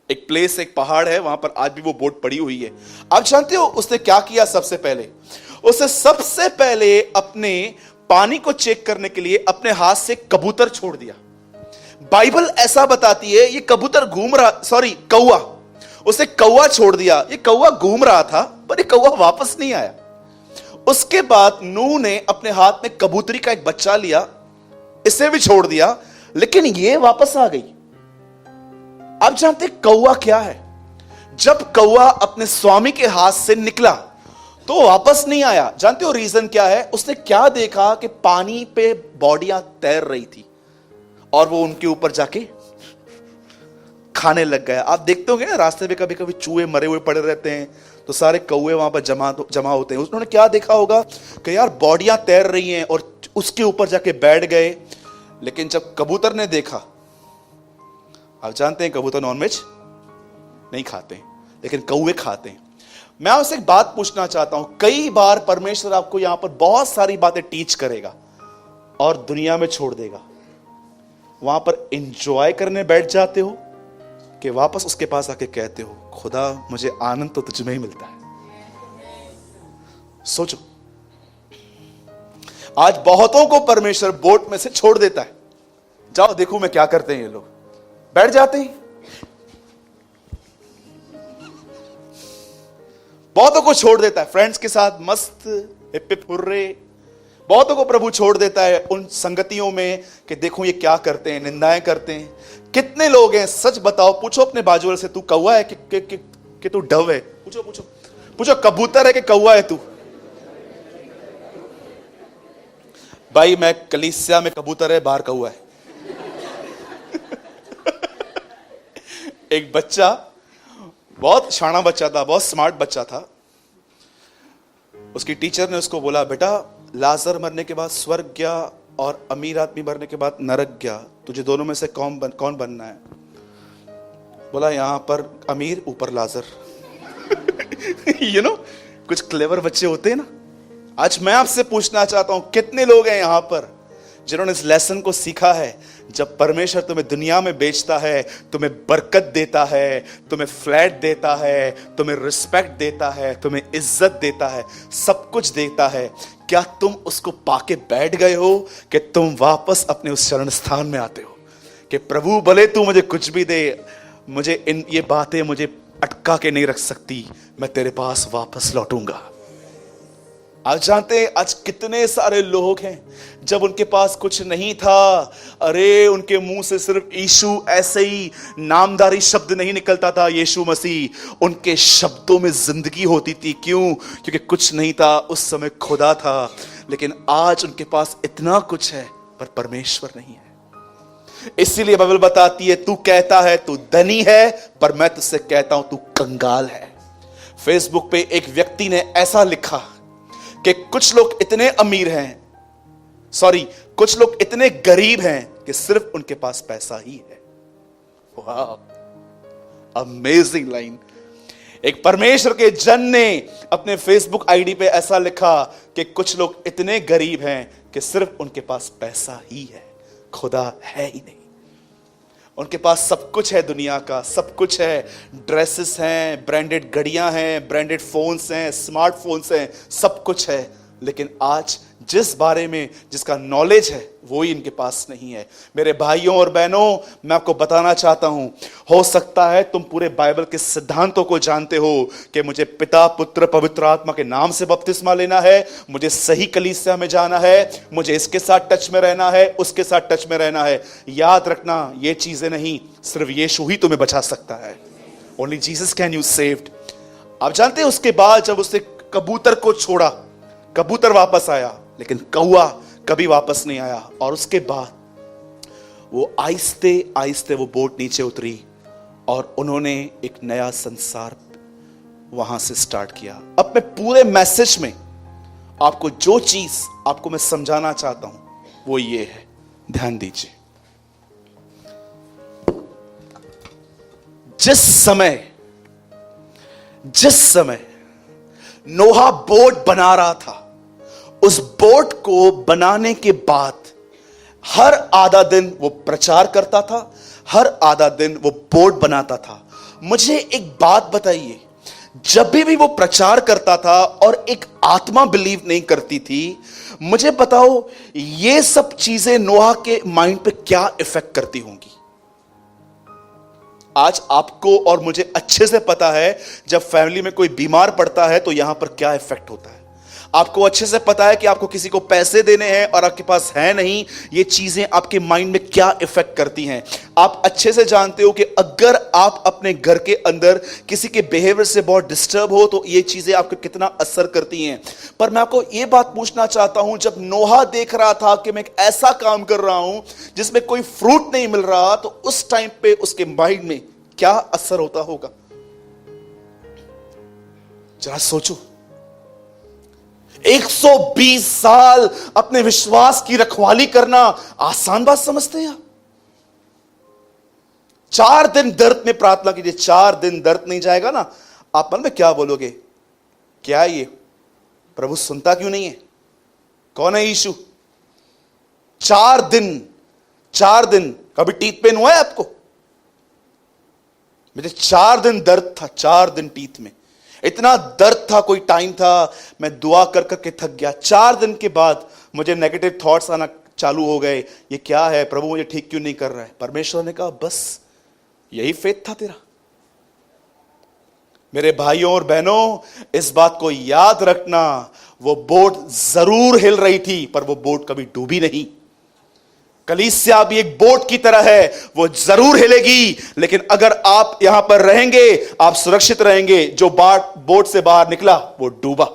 एक प्लेस, एक पहाड़ है, वहां पर आज भी वो बोट पड़ी हुई है। आप जानते हो उसने क्या किया? सबसे पहले अपने पानी को चेक करने के लिए अपने हाथ से कबूतर छोड़ दिया। बाइबल ऐसा बताती है ये कबूतर घूम रहा, कौवा, उसे कौवा छोड़ दिया। ये कौवा घूम रहा था पर ये कौवा वापस नहीं आया। उसके बाद नूह ने अपने हाथ में कबूतरी का एक बच्चा लिया, इसे भी छोड़ दिया, लेकिन ये वापस आ गई। आप जानते कौवा क्या है? जब कौवा अपने स्वामी के हाथ से निकला तो वापस नहीं आया। जानते हो रीजन क्या है? उसने क्या देखा कि पानी पे बॉडियां तैर रही थी और वो उनके ऊपर जाके खाने लग गया। आप देखते होंगे ना रास्ते पे कभी कभी चूहे मरे हुए पड़े रहते हैं, तो सारे कौवे वहां पर जमा होते हैं। उन्होंने क्या देखा होगा कि यार बॉडियां तैर रही हैं, और उसके ऊपर जाके बैठ गए। लेकिन जब कबूतर ने देखा, आप जानते हैं कबूतर नॉनवेज नहीं खाते, लेकिन कौवे खाते हैं। मैं आपसे एक बात पूछना चाहता हूं, कई बार परमेश्वर आपको यहां पर बहुत सारी बातें टीच करेगा और दुनिया में छोड़ देगा। वहां पर एंजॉय करने बैठ जाते हो कि वापस उसके पास आके कहते हो खुदा मुझे आनंद तो तुझ में ही मिलता है। सोचो, आज बहुतों को परमेश्वर बोट में से छोड़ देता है। जाओ देखो मैं क्या करते हैं ये लोग, बैठ जाते हैं। बहुतों को छोड़ देता है फ्रेंड्स के साथ मस्त हिप हिप हुर्रे। बहुतों को प्रभु छोड़ देता है उन संगतियों में कि देखो ये क्या करते हैं, निंदाएं करते हैं। कितने लोग हैं सच बताओ, पूछो अपने बाजू वाले से, तू कौवा है कि तू डव है? पूछो कबूतर है कि कौवा है तू? भाई मैं कलीसिया में कबूतर है, बाहर कौवा है। एक बच्चा, बहुत शाना बच्चा था, बहुत स्मार्ट बच्चा था। उसकी टीचर ने उसको बोला बेटा लाजर मरने के बाद स्वर्ग गया और अमीर आदमी मरने के बाद नरक गया, तुझे दोनों में से कौन बनना है? बोला यहां पर अमीर, ऊपर लाजर। कुछ क्लेवर बच्चे होते हैं ना। आज मैं आपसे पूछना चाहता हूं कितने लोग हैं यहां पर जिन्होंने इस लेसन को सीखा है, जब परमेश्वर तुम्हें दुनिया में बेचता है, तुम्हें बरकत देता है, तुम्हें फ्लैट देता है, तुम्हें रिस्पेक्ट देता है, तुम्हें इज्जत देता है, सब कुछ देता है, क्या तुम उसको पाके बैठ गए हो कि तुम वापस अपने उस शरण स्थान में आते हो कि प्रभु भले तू मुझे कुछ भी दे, मुझे ये बातें मुझे अटका के नहीं रख सकती, मैं तेरे पास वापस लौटूंगा। आप जानते हैं आज कितने सारे लोग हैं जब उनके पास कुछ नहीं था, अरे उनके मुंह से सिर्फ यीशु ऐसे ही नामधारी शब्द नहीं निकलता था, यीशु मसीह, उनके शब्दों में जिंदगी होती थी। क्यों? क्योंकि कुछ नहीं था उस समय, खुदा था। लेकिन आज उनके पास इतना कुछ है पर परमेश्वर नहीं है। इसीलिए बाइबल बताती है, तू कहता है तू धनी है, पर मैं तुझसे कहता हूं तू कंगाल है। फेसबुक पे एक व्यक्ति ने ऐसा लिखा कि कुछ लोग इतने अमीर हैं, कुछ लोग इतने गरीब हैं कि सिर्फ उनके पास पैसा ही है। वाह, अमेजिंग लाइन। एक परमेश्वर के जन ने अपने फेसबुक आईडी पे ऐसा लिखा कि कुछ लोग इतने गरीब हैं कि सिर्फ उनके पास पैसा ही है, खुदा है ही नहीं। उनके पास सब कुछ है, दुनिया का सब कुछ है, ड्रेसेस हैं, ब्रांडेड घड़ियां हैं, ब्रांडेड फोन्स हैं, स्मार्टफोन्स हैं, सब कुछ है, लेकिन आज जिस बारे में जिसका नॉलेज है वो ही इनके पास नहीं है। मेरे भाइयों और बहनों, मैं आपको बताना चाहता हूं, हो सकता है तुम पूरे बाइबल के सिद्धांतों को जानते हो कि मुझे पिता, पुत्र, पवित्र आत्मा के नाम से बपतिस्मा लेना है, मुझे सही कलीसिया में जाना है, मुझे इसके साथ टच में रहना है, उसके साथ टच में रहना है। याद रखना, ये चीजें नहीं, सिर्फ यीशु ही तुम्हें बचा सकता है। Only Jesus can you saved. आप जानते हैं उसके बाद जब उसने कबूतर को छोड़ा, कबूतर वापस आया, लेकिन कौवा कभी वापस नहीं आया। और उसके बाद वो आहिस्ते आहिस्ते वो बोट नीचे उतरी और उन्होंने एक नया संसार वहां से स्टार्ट किया। अब मैं पूरे मैसेज में आपको जो चीज आपको मैं समझाना चाहता हूं वो ये है, ध्यान दीजिए। जिस समय नोहा बोट बना रहा था, उस बोट को बनाने के बाद हर आधा दिन वो प्रचार करता था, हर आधा दिन वो बोट बनाता था। मुझे एक बात बताइए, जब भी वो प्रचार करता था और एक आत्मा बिलीव नहीं करती थी, मुझे बताओ ये सब चीजें नोहा के माइंड पे क्या इफेक्ट करती होंगी? आज आपको और मुझे अच्छे से पता है जब फैमिली में कोई बीमार पड़ता है तो यहां पर क्या इफेक्ट होता है। आपको अच्छे से पता है कि आपको किसी को पैसे देने हैं और आपके पास है नहीं, ये चीजें आपके माइंड में क्या इफेक्ट करती हैं। आप अच्छे से जानते हो कि अगर आप अपने घर के अंदर किसी के बिहेवियर से बहुत डिस्टर्ब हो तो ये चीजें आपको कितना असर करती हैं। पर मैं आपको ये बात पूछना चाहता हूं, जब नोहा देख रहा था कि मैं एक ऐसा काम कर रहा हूं जिसमें कोई फ्रूट नहीं मिल रहा, तो उस टाइम पे उसके माइंड में क्या असर होता होगा? जरा सोचो। 120 साल अपने विश्वास की रखवाली करना आसान बात समझते हैं आप? 4 दिन दर्द में प्रार्थना कीजिए, 4 दिन दर्द नहीं जाएगा ना, आप मन में क्या बोलोगे? क्या ये प्रभु सुनता क्यों नहीं है? कौन है यीशु? 4 दिन कभी टीथ पेन हुआ है आपको? मुझे 4 दिन दर्द था, 4 दिन टीथ में इतना दर्द था। कोई टाइम था मैं दुआ कर करके थक गया। 4 दिन के बाद मुझे नेगेटिव थॉट्स आना चालू हो गए, ये क्या है प्रभु, मुझे ठीक क्यों नहीं कर रहा है? परमेश्वर ने कहा बस यही फेथ था तेरा। मेरे भाइयों और बहनों, इस बात को याद रखना, वो बोट जरूर हिल रही थी पर वो बोट कभी डूबी नहीं। कलीसिया भी एक बोट की तरह है, वो जरूर हिलेगी, लेकिन अगर आप यहां पर रहेंगे आप सुरक्षित रहेंगे। जो बोट से बाहर निकला वो डूबा।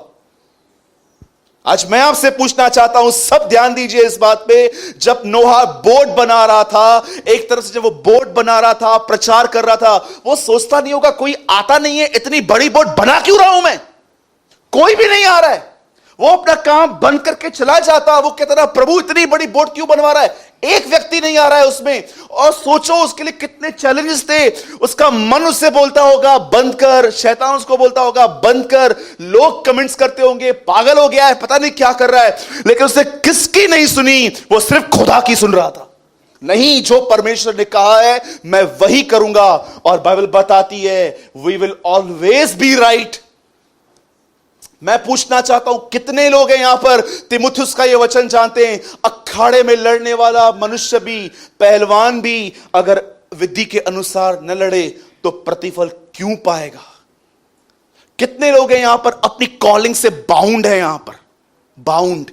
आज मैं आपसे पूछना चाहता हूं, सब ध्यान दीजिए इस बात पे। जब नोहा बोट बना रहा था, एक तरफ से जब वो बोट बना रहा था, प्रचार कर रहा था, वो सोचता नहीं होगा कोई आता नहीं है, इतनी बड़ी बोट बना क्यों रहा हूं मैं, कोई भी नहीं आ रहा है। वो अपना काम बंद करके चला जाता। वो कहता रहा, प्रभु इतनी बड़ी बोट क्यों बनवा रहा है, एक व्यक्ति नहीं आ रहा है उसमें। और सोचो उसके लिए कितने चैलेंजेस थे। उसका मन उससे बोलता होगा बंद कर, शैतान उसको बोलता होगा बंद कर, लोग कमेंट्स करते होंगे पागल हो गया है, पता नहीं क्या कर रहा है, लेकिन उसने किसकी नहीं सुनी, वो सिर्फ खुदा की सुन रहा था। नहीं, जो परमेश्वर ने कहा है मैं वही करूंगा। और बाइबल बताती है we will always be right. मैं पूछना चाहता हूं कितने लोग हैं यहां पर तीमुथियुस का यह वचन जानते हैं, अखाड़े में लड़ने वाला मनुष्य भी, पहलवान भी अगर विधि के अनुसार न लड़े तो प्रतिफल क्यों पाएगा। कितने लोग हैं यहां पर अपनी कॉलिंग से बाउंड है, यहां पर बाउंड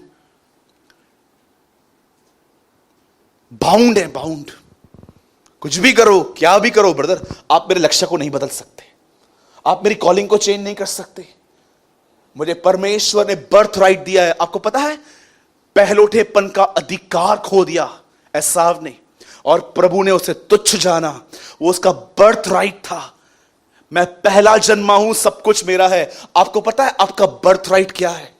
है, बाउंड। कुछ भी करो, क्या भी करो ब्रदर, आप मेरे लक्ष्य को नहीं बदल सकते, आप मेरी कॉलिंग को चेंज नहीं कर सकते। मुझे परमेश्वर ने बर्थ राइट दिया है। आपको पता है पहलोठेपन का अधिकार खो दिया एसाव ने, और प्रभु ने उसे तुच्छ जाना। वो उसका बर्थ राइट था। मैं पहला जन्मा हूं, सब कुछ मेरा है। आपको पता है आपका बर्थ राइट क्या है?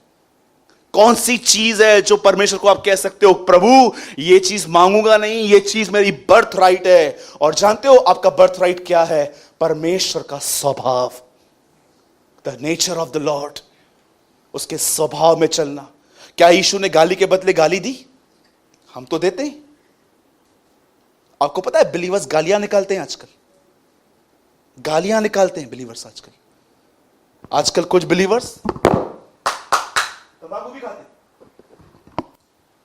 कौन सी चीज है जो परमेश्वर को आप कह सकते हो प्रभु ये चीज मांगूंगा नहीं, ये चीज मेरी बर्थ राइट है। और जानते हो आपका बर्थ राइट क्या है? परमेश्वर का स्वभाव, the nature of the Lord, उसके स्वभाव में चलना। क्या यीशु ने गाली के बदले गाली दी? हम तो देते हैं। आपको पता है बिलीवर्स गालियां निकालते हैं आजकल, गालियां निकालते हैं बिलीवर्स आजकल कुछ बिलीवर्स तंबाकू भी खाते,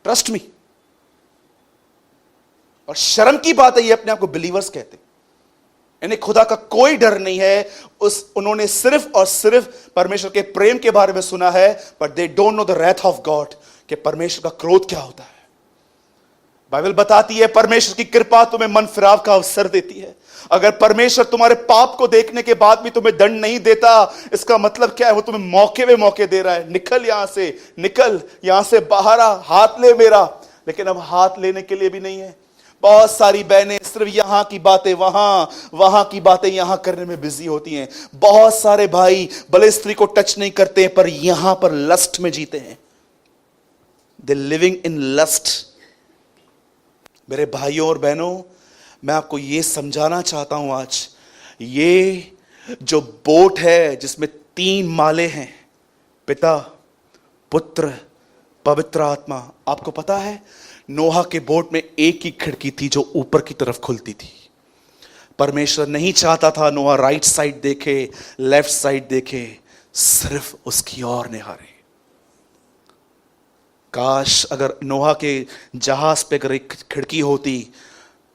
ट्रस्ट मी। और शर्म की बात है ये अपने आप को बिलीवर्स कहते, इन्हें खुदा का कोई डर नहीं है। उन्होंने सिर्फ और सिर्फ परमेश्वर के प्रेम के बारे में सुना है, but they don't know the wrath of God, कि परमेश्वर का क्रोध क्या होता है। बाइबल बताती है परमेश्वर की कृपा तुम्हें मन फिराव का अवसर देती है। अगर परमेश्वर तुम्हारे पाप को देखने के बाद भी तुम्हें दंड नहीं देता, इसका मतलब क्या है? वो तुम्हें मौके पे मौके दे रहा है, निकल यहां से, निकल यहां से बाहर आ, हाथ ले मेरा। लेकिन अब हाथ लेने के लिए भी नहीं है। बहुत सारी बहनें सिर्फ यहां की बातें वहां, वहां की बातें यहां करने में बिजी होती हैं। बहुत सारे भाई भले स्त्री को टच नहीं करते हैं, पर यहां पर लस्ट में जीते हैं। दे लिविंग इन लस्ट। मेरे भाइयों और बहनों, मैं आपको यह समझाना चाहता हूं आज, ये जो बोट है जिसमें 3 माले हैं, पिता, पुत्र, पवित्र आत्मा। आपको पता है नोहा के बोट में एक ही खिड़की थी जो ऊपर की तरफ खुलती थी। परमेश्वर नहीं चाहता था नोहा राइट साइड देखे, लेफ्ट साइड देखे, सिर्फ उसकी ओर निहारे। काश अगर नोहा के जहाज पे अगर एक खिड़की होती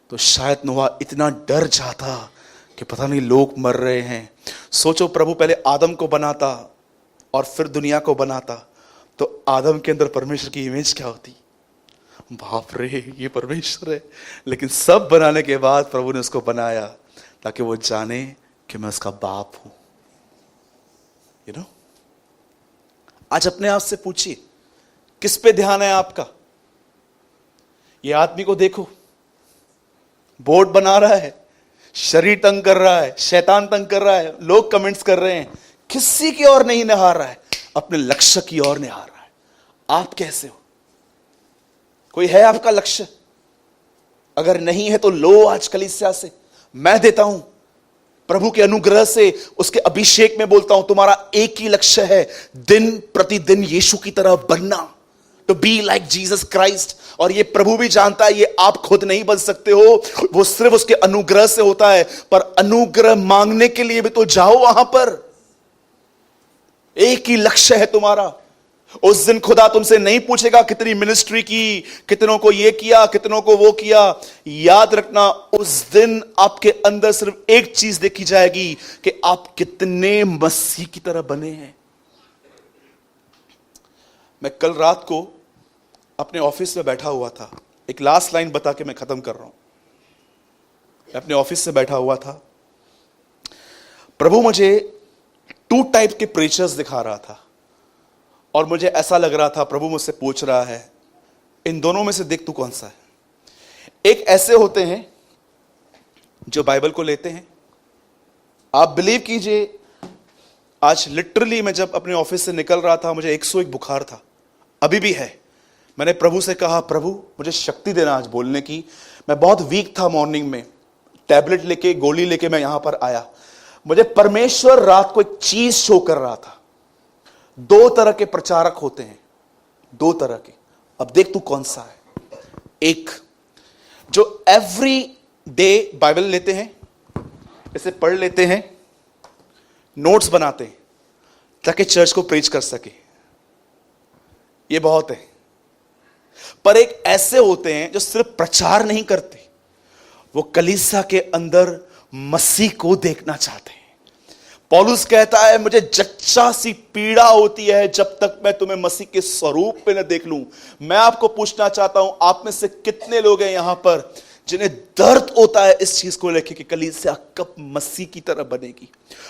तो शायद नोहा इतना डर जाता कि पता नहीं लोग मर रहे हैं। सोचो प्रभु पहले आदम को बनाता और फिर दुनिया को बनाता, तो आदम के अंदर परमेश्वर की इमेज क्या होती? बाप रे, ये परमेश्वर है। लेकिन सब बनाने के बाद प्रभु ने उसको बनाया ताकि वो जाने कि मैं उसका बाप हूं। यू नो, आज अपने आप से पूछिए किस पे ध्यान है आपका? ये आदमी को देखो, बोर्ड बना रहा है, शरीर तंग कर रहा है, शैतान तंग कर रहा है, लोग कमेंट्स कर रहे हैं, किसी की ओर नहीं निहार रहा है, अपने लक्ष्य की ओर निहार रहा है। आप कैसे हो? कोई है आपका लक्ष्य? अगर नहीं है तो लो आज कलीसिया से, मैं देता हूं प्रभु के अनुग्रह से, उसके अभिषेक में बोलता हूं, तुम्हारा एक ही लक्ष्य है, दिन प्रतिदिन यीशु की तरह बनना, to be like Jesus Christ. और ये प्रभु भी जानता है, ये आप खुद नहीं बन सकते हो, वो सिर्फ उसके अनुग्रह से होता है। पर अनुग्रह मांगने के लिए भी तो जाओ वहां पर। एक ही लक्ष्य है तुम्हारा। उस दिन खुदा तुमसे नहीं पूछेगा कितनी मिनिस्ट्री की, कितनों को ये किया, कितनों को वो किया। याद रखना, उस दिन आपके अंदर सिर्फ एक चीज देखी जाएगी कि आप कितने मसीह की तरह बने हैं। मैं कल रात को अपने ऑफिस में बैठा हुआ था, एक लास्ट लाइन बता के मैं खत्म कर रहा हूं। मैं अपने ऑफिस से बैठा हुआ था, प्रभु मुझे 2 टाइप के प्रीचर्स दिखा रहा था, और मुझे ऐसा लग रहा था प्रभु मुझसे पूछ रहा है इन दोनों में से देख तू कौन सा है। एक ऐसे होते हैं जो बाइबल को लेते हैं, आप बिलीव कीजिए, आज लिटरली मैं जब अपने ऑफिस से निकल रहा था, मुझे 101 बुखार था, अभी भी है। मैंने प्रभु से कहा, प्रभु मुझे शक्ति देना आज बोलने की। मैं बहुत वीक था मॉर्निंग में, टैबलेट लेके गोली लेके मैं यहां पर आया। मुझे परमेश्वर रात को एक चीज शो कर रहा था। 2 तरह के प्रचारक होते हैं, 2 तरह के। अब देख तू कौन सा है। एक जो एवरी डे बाइबल लेते हैं, इसे पढ़ लेते हैं, नोट्स बनाते हैं ताकि चर्च को प्रीच कर सके, ये बहुत है। पर एक ऐसे होते हैं जो सिर्फ प्रचार नहीं करते, वो कलीसिया के अंदर मसीह को देखना चाहते हैं। पौलुस कहता है, मुझे जच्चा सी पीड़ा होती है जब तक मैं तुम्हें मसीह के स्वरूप में न देख लूं। मैं आपको पूछना चाहता हूं, आप में से कितने लोग हैं यहां पर जिन्हें दर्द होता है इस चीज को लेकर कि कलीसिया कब मसीह की तरह बनेगी।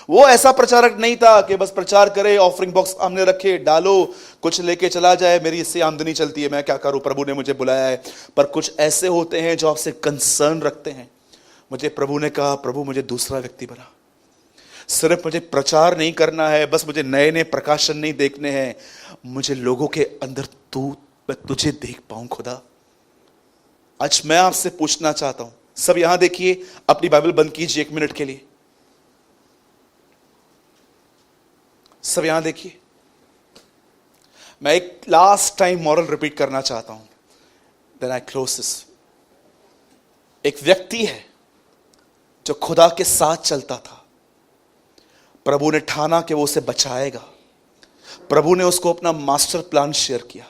वो ऐसा प्रचारक नहीं था कि बस प्रचार करे, ऑफरिंग बॉक्स सामने रखे, डालो, कुछ लेके चला जाए, मेरी इससे आमदनी चलती है, मैं क्या करूं, प्रभु ने मुझे बुलाया है। पर कुछ ऐसे होते हैं जो आपसे कंसर्न रखते हैं। मुझे प्रभु ने कहा, प्रभु मुझे दूसरा व्यक्ति बना, सिर्फ मुझे प्रचार नहीं करना है, बस मुझे नए नए प्रकाशन नहीं देखने हैं, मुझे लोगों के अंदर मैं तुझे देख पाऊं खुदा। आज मैं आपसे पूछना चाहता हूं, सब यहां देखिए, अपनी बाइबल बंद कीजिए 1 मिनट के लिए। सब यहां देखिए, मैं एक लास्ट टाइम मॉरल रिपीट करना चाहता हूं, देन आई क्लोज दिस। एक व्यक्ति है जो खुदा के साथ चलता था। प्रभु ने ठाना कि वो उसे बचाएगा। प्रभु ने उसको अपना मास्टर प्लान शेयर किया,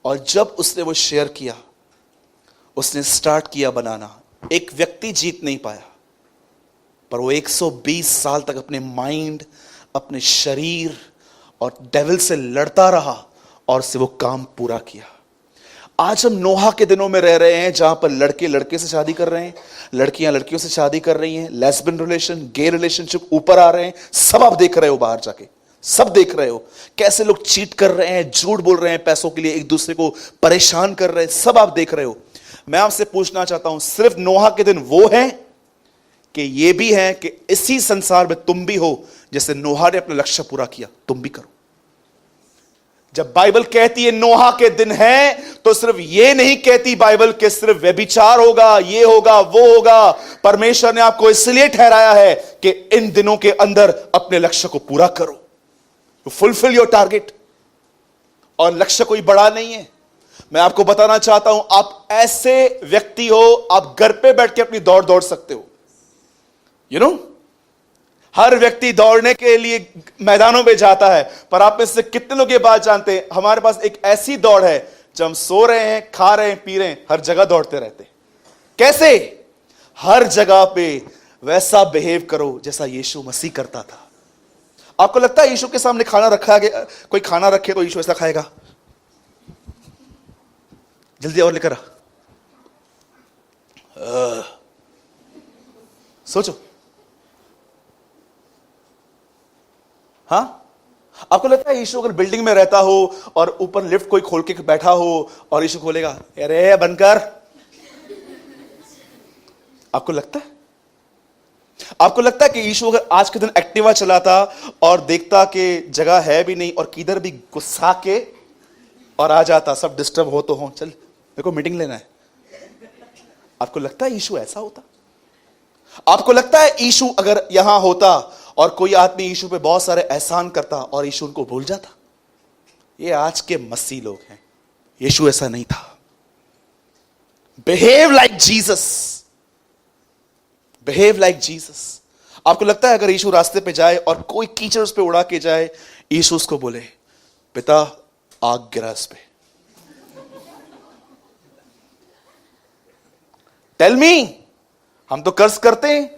और जब उसने वो शेयर किया, उसने स्टार्ट किया बनाना। एक व्यक्ति जीत नहीं पाया, पर वो 120 साल तक अपने माइंड, अपने शरीर और डेविल से लड़ता रहा और उससे वो काम पूरा किया। आज हम नोहा के दिनों में रह रहे हैं, जहां पर लड़के लड़के से शादी कर रहे हैं, लड़कियां लड़कियों से शादी कर रही हैं, लेस्बियन रिलेशन, गे रिलेशनशिप ऊपर आ रहे हैं। सब आप देख रहे हो, बाहर जाके सब देख रहे हो कैसे लोग चीट कर रहे हैं, झूठ बोल रहे हैं पैसों के लिए, एक दूसरे को परेशान कर रहे हैं, सब आप देख रहे हो। मैं आपसे पूछना चाहता हूं, सिर्फ नोहा के दिन वो है कि ये भी है कि इसी संसार में तुम भी हो, जैसे नोहा ने अपना लक्ष्य पूरा किया, तुम भी करो। जब बाइबल कहती है नोहा के दिन है, तो सिर्फ ये नहीं कहती बाइबल के सिर्फ व्यभिचार होगा, ये होगा, वो होगा। परमेश्वर ने आपको इसलिए ठहराया है कि इन दिनों के अंदर अपने लक्ष्य को पूरा करो, फुलफिल योर टारगेट। और लक्ष्य कोई बड़ा नहीं है। मैं आपको बताना चाहता हूं, आप ऐसे व्यक्ति हो, आप घर पे बैठ के अपनी दौड़ सकते हो। यू नो, हर व्यक्ति दौड़ने के लिए मैदानों में जाता है, पर आप में से कितने लोग ये बात जानते हैं, हमारे पास एक ऐसी दौड़ है, जब हम सो रहे हैं, खा रहे हैं, पी रहे हैं, हर जगह दौड़ते रहते हैं। कैसे? हर जगह पे वैसा बिहेव करो जैसा यीशु मसीह करता था। आपको लगता है यीशु के सामने खाना रखा गया, कोई खाना रखे तो यीशु ऐसा खाएगा? जल्दी और लेकर आ। सोचो, हाँ? आपको लगता है यीशु अगर बिल्डिंग में रहता हो और ऊपर लिफ्ट कोई खोल के बैठा हो और यीशु खोलेगा, अरे बनकर? आपको लगता है? आपको लगता है कि यीशु अगर आज के दिन एक्टिवा चलाता और देखता कि जगह है भी नहीं और किधर भी गुस्सा के और आ जाता, सब डिस्टर्ब हो तो हो, चल मेरे को मीटिंग लेना है, आपको लगता है यीशु ऐसा होता? आपको लगता है यीशु अगर यहां होता और कोई आदमी यीशु पे बहुत सारे एहसान करता और यीशु उनको भूल जाता? ये आज के मसीह लोग हैं। यीशु ऐसा नहीं था। Behave like Jesus, behave like Jesus. आपको लगता है अगर यीशु रास्ते पे जाए और कोई कीचड़ उस पे उड़ा के जाए, यीशु उसको बोले, पिता आग गिरा इस पे? Tell me. हम तो कर्ज करते हैं,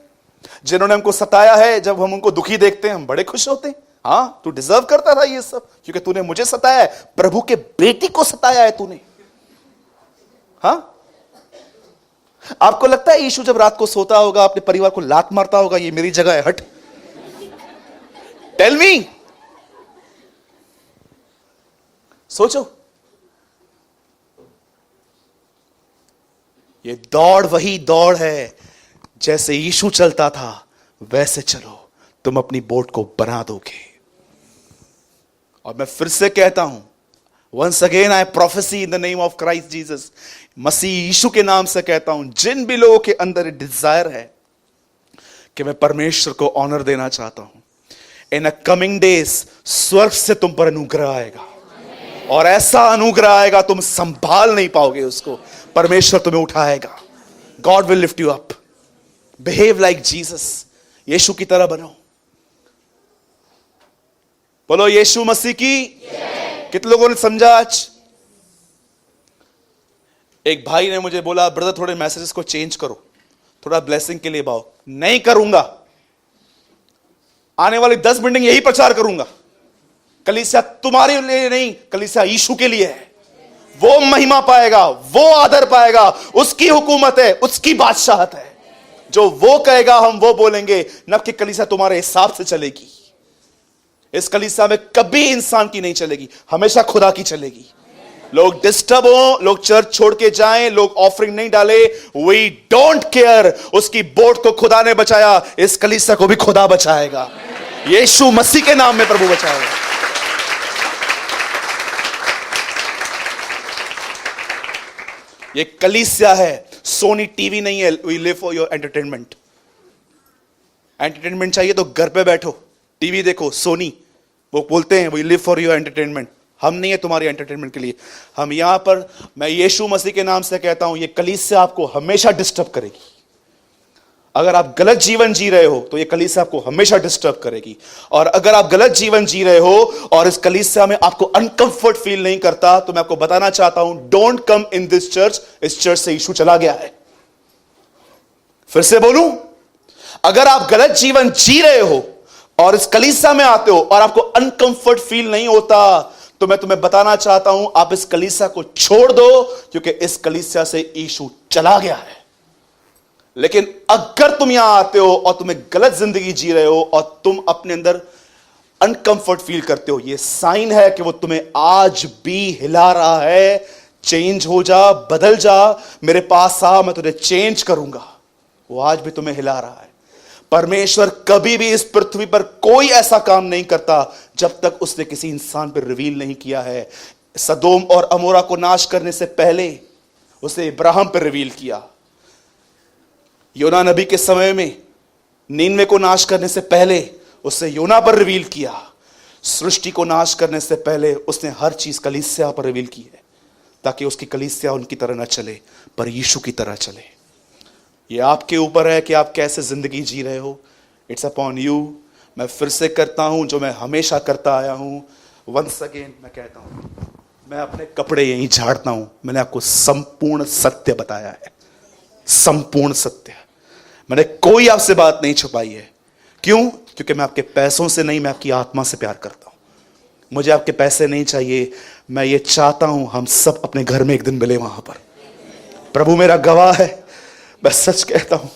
जिन्होंने हमको सताया है, जब हम उनको दुखी देखते हैं हम बड़े खुश होते हैं। हाँ, तू डिजर्व करता था ये सब, क्योंकि तूने मुझे सताया है, प्रभु के बेटी को सताया है तूने। हाँ, आपको लगता है यीशु जब रात को सोता होगा अपने परिवार को लात मारता होगा, ये मेरी जगह है, हट? Tell me. सोचो, ये दौड़ वही दौड़ है, जैसे यीशु चलता था वैसे चलो, तुम अपनी बोट को बना दोगे। और मैं फिर से कहता हूं, once again I prophesy in the name of Christ Jesus, मसीह यीशु के नाम से कहता हूं, जिन भी लोगों के अंदर डिजायर है कि मैं परमेश्वर को ऑनर देना चाहता हूं, इन अ कमिंग डेज स्वर्ग से तुम पर अनुग्रह आएगा, और ऐसा अनुग्रह आएगा तुम संभाल नहीं पाओगे उसको। परमेश्वर तुम्हें उठाएगा। God will lift you up. Behave like Jesus, यीशु की तरह बनो। बोलो यीशु मसीह की। कितने लोगों ने समझा आज? एक भाई ने मुझे बोला, ब्रदर थोड़े मैसेजेस को चेंज करो, थोड़ा ब्लेसिंग के लिए बाओ। नहीं करूंगा, आने वाली 10 मीटिंग यही प्रचार करूंगा। कलीसिया तुम्हारे लिए नहीं, कलीसिया यीशु के लिए है। वो महिमा पाएगा, वो आदर पाएगा, उसकी हुकूमत है, उसकी बादशाहत है। जो वो कहेगा हम वो बोलेंगे, न कि कलीसिया तुम्हारे हिसाब से चलेगी। इस कलीसिया में कभी इंसान की नहीं चलेगी, हमेशा खुदा की चलेगी। लोग डिस्टर्ब हो, लोग चर्च छोड़ के जाएं, लोग ऑफरिंग नहीं डाले, वी डोंट केयर। उसकी बोट को खुदा ने बचाया, इस कलीसिया को भी खुदा बचाएगा। यीशु मसीह के नाम में प्रभु बचाएगा। ये कलीसिया है, सोनी टीवी नहीं है। We live for your entertainment. Entertainment चाहिए तो घर पे बैठो, टीवी देखो, सोनी। वो बोलते हैं we live for your entertainment. हम नहीं है तुम्हारी एंटरटेनमेंट के लिए। हम यहां पर, मैं यीशु मसीह के नाम से कहता हूं, ये कलीसिया आपको हमेशा डिस्टर्ब करेगी। अगर आप गलत जीवन जी रहे हो तो ये कलीसिया आपको हमेशा डिस्टर्ब करेगी। और अगर आप गलत जीवन जी रहे हो और इस कलीसिया में आपको अनकंफर्ट फील नहीं करता, तो मैं आपको बताना चाहता हूं, don't come in this church. इस चर्च से यीशु चला गया है। फिर से बोलूं, अगर आप गलत जीवन जी रहे हो और इस कलीसिया में आते हो और आपको अनकंफर्ट फील नहीं होता, तो मैं तुम्हें बताना चाहता हूं, आप इस कलीसिया को छोड़ दो, क्योंकि इस कलीसिया से यीशु चला गया है। लेकिन अगर तुम यहां आते हो और तुम्हें गलत जिंदगी जी रहे हो और तुम अपने अंदर अनकंफर्ट फील करते हो, यह साइन है कि वो तुम्हें आज भी हिला रहा है। चेंज हो जा, बदल जा, मेरे पास आ, मैं तुझे चेंज करूंगा। वो आज भी तुम्हें हिला रहा है। परमेश्वर कभी भी इस पृथ्वी पर कोई ऐसा काम नहीं करता जब तक उसने किसी इंसान पर रिवील नहीं किया है। सदोम और अमोरा को नाश करने से पहले उसने इब्राहिम पर रिवील किया। योना नबी के समय में नीनवे को नाश करने से पहले उसने योना पर रिवील किया। सृष्टि को नाश करने से पहले उसने हर चीज कलीसिया पर रिवील की है, ताकि उसकी कलीसिया उनकी तरह न चले पर यीशु की तरह चले। ये आपके ऊपर है कि आप कैसे जिंदगी जी रहे हो। It's upon you. मैं फिर से करता हूं जो मैं हमेशा करता आया हूं। वंस अगेन मैं कहता हूं, मैं अपने कपड़े यहीं झाड़ता हूं। मैंने आपको संपूर्ण सत्य बताया है, संपूर्ण सत्य। मैंने कोई आपसे बात नहीं छुपाई है। क्यों? क्योंकि मैं आपके पैसों से नहीं, मैं आपकी आत्मा से प्यार करता हूं। मुझे आपके पैसे नहीं चाहिए। मैं ये चाहता हूं हम सब अपने घर में एक दिन मिले वहां पर। प्रभु मेरा गवाह है, मैं सच कहता हूं,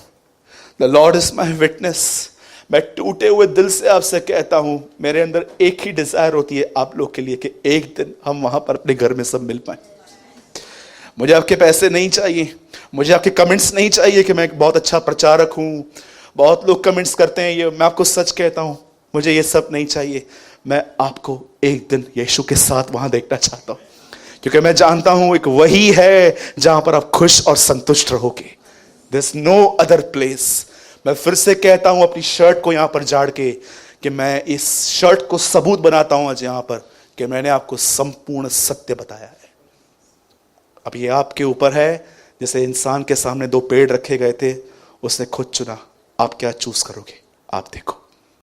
the Lord is my witness. मैं टूटे हुए दिल से आपसे कहता हूं, मेरे अंदर एक ही डिजायर होती है आप लोग के लिए कि एक दिन हम वहां पर अपने घर में सब मिल पाए। मुझे आपके पैसे नहीं चाहिए, मुझे आपके कमेंट्स नहीं चाहिए कि मैं एक बहुत अच्छा प्रचारक हूं। बहुत लोग कमेंट्स करते हैं ये, मैं आपको सच कहता हूं, मुझे ये सब नहीं चाहिए। मैं आपको एक दिन यीशु के साथ वहां देखना चाहता हूं, क्योंकि मैं जानता हूं एक वही है जहां पर आप खुश और संतुष्ट रहोगे। There's no other place। मैं फिर से कहता हूं अपनी शर्ट को यहां पर झाड़ के कि मैं इस शर्ट को सबूत बनाता हूं आज यहां पर कि मैंने आपको संपूर्ण सत्य बताया है। अब ये आपके ऊपर है। जैसे इंसान के सामने 2 पेड़ रखे गए थे, उसने खुद चुना। आप क्या चूज करोगे? आप देखो।